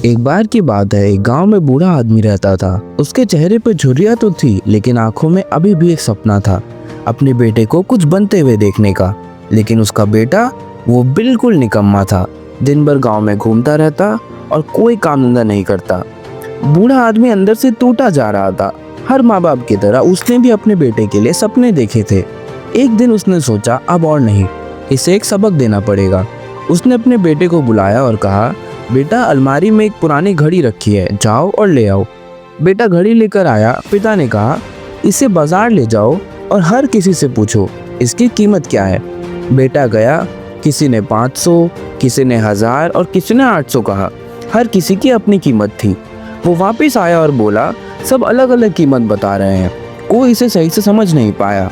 एक बार की बात है, एक गांव में बूढ़ा आदमी रहता था। उसके चेहरे पर झुर्रियां तो थी, लेकिन आंखों में अभी भी एक सपना था, अपने बेटे को कुछ बनते हुए देखने का। लेकिन उसका बेटा वो बिल्कुल निकम्मा था। दिन भर गांव में घूमता रहता और कोई काम धंधा नहीं करता। बूढ़ा आदमी अंदर से टूटा जा रहा था। हर माँ बाप की तरह उसने भी अपने बेटे के लिए सपने देखे थे। एक दिन उसने सोचा, अब और नहीं, इसे एक सबक देना पड़ेगा। उसने अपने बेटे को बुलाया और कहा, बेटा, अलमारी में एक पुरानी घड़ी रखी है, जाओ और ले आओ। बेटा घड़ी लेकर आया। पिता ने कहा, इसे बाजार ले जाओ और हर किसी से पूछो इसकी कीमत क्या है। बेटा गया। किसी ने 500, किसी ने 1000 और किसी ने 800 कहा। हर किसी की अपनी कीमत थी। वो वापस आया और बोला, सब अलग अलग कीमत बता रहे हैं, कोई इसे सही से समझ नहीं पाया।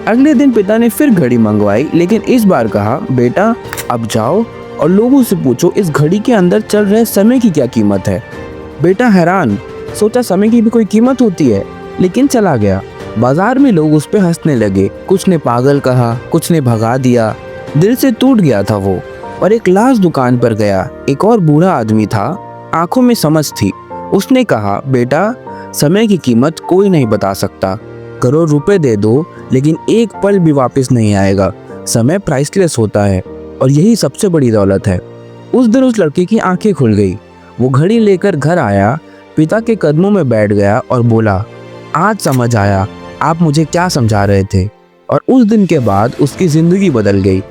अगले दिन पिता ने फिर घड़ी मंगवाई, लेकिन इस बार कहा, बेटा अब जाओ और लोगों से पूछो इस घड़ी के अंदर चल रहे समय की क्या कीमत है। बेटा हैरान, सोचा समय की भी कोई कीमत होती है, लेकिन चला गया। बाजार में लोग उस पे हंसने लगे। कुछ ने पागल कहा, कुछ ने भगा दिया। दिल से टूट गया था वो। और एक लाश दुकान पर गया। एक और बूढ़ा आदमी था, आंखों में समझ थी। उसने कहा, बेटा समय की कीमत कोई नहीं बता सकता। करोड़ रुपए दे दो, लेकिन एक पल भी वापस नहीं आएगा। समय प्राइसलेस होता है और यही सबसे बड़ी दौलत है। उस दिन उस लड़के की आंखें खुल गई। वो घड़ी लेकर घर आया, पिता के कदमों में बैठ गया और बोला, आज समझ आया आप मुझे क्या समझा रहे थे। और उस दिन के बाद उसकी जिंदगी बदल गई।